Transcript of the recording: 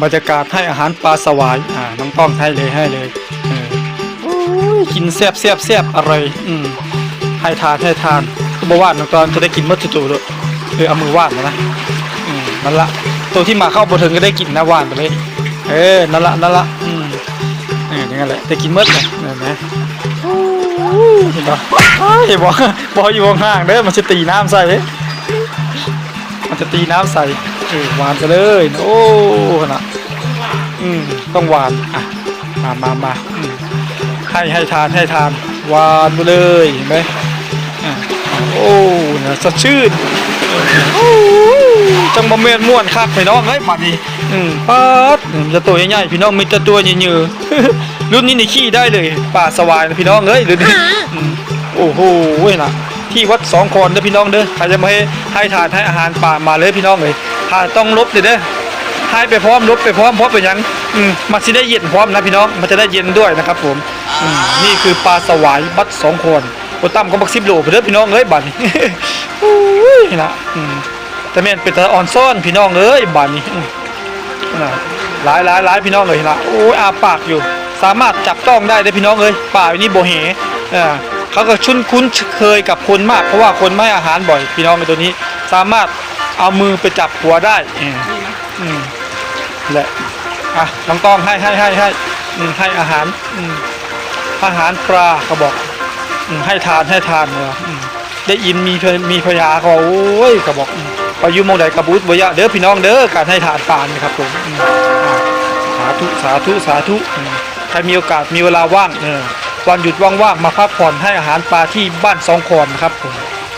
บรรยากาศให้อาหารปลาสวายน้องต้องให้เลยโอ้ยกินแซ่บอร่อยให้ทานก็บอกว่าน้องตอนจะได้กินมดจู่ๆเลยเอามือวาดนะนั่นละตัวที่มาเข้าบนถึงก็ได้กินนะวาดไปเลยนั่นละนี่งั้นแหละได้กินมดเลยนั่นนะเห็นปะบอกอยู่ห่างๆเด้อมันจะตีน้ำใส่มันจะตีน้ำใส่หวานกันเลยโอ้นะต้องหวานมาให้ทานหวานไปเลยเห็นไหมโอ้เนี่ยสดชื่นจังบะเมียนม่วนคักพี่น้องเฮ้ยมาดิป๊าดจะตัวใหญ่ๆพี่น้องมีแต่ตัวเยอะๆรุ่นนี้นี่ขี้ได้เลยป่าสวายนะพี่น้องเอ้ยรุ่นนี้โอ้โหนะที่วัดสองคอนเด้อพี่น้องเด้อใครจะมาให้ทานให้อาหารป่ามาเลยพี่น้องเลยถ้าต้องลบเด้อให้ไปพร้อมลบไปพร้อมเพราะเป็นยังมันจะได้เย็นพร้อมนะพี่น้องมันจะได้เย็นด้วยนะครับผมนี่คือปลาสวายวัดสองคอนโอตั้มก็บัก10 โลไปเด้อพี่น้องเอ้ยบัดนี้นะแต่แม่นเป็นตะอ่อนซ่อนพี่น้องเอ้ยบัดนี้หลายพี่น้องเลยนะโอ้ยอาปากอยู่สามารถจับต้องได้พี่น้องเอ้ยป่านี้โบเหเขาก็คุ้นเคยกับคนมากเพราะว่าคนไม่ให้อาหารบ่อยพี่น้องในตัวนี้สามารถเอามือไปจับหัวได้แหละน้องต้องให้อาหารปลาเขาบอกให้ทานเลยได้ยินมีพยาเขาโอ้ยเขาบอกไปอยู่มองใดกระบุดบ่ยะเด้อพี่น้องเด้อการให้ทานปลานะครับผมสาธุใครมีโอกาสมีเวลาว่างวันหยุดว่างๆมาพักผ่อนให้อาหารปลาที่บ้านสองคอนนะครับผม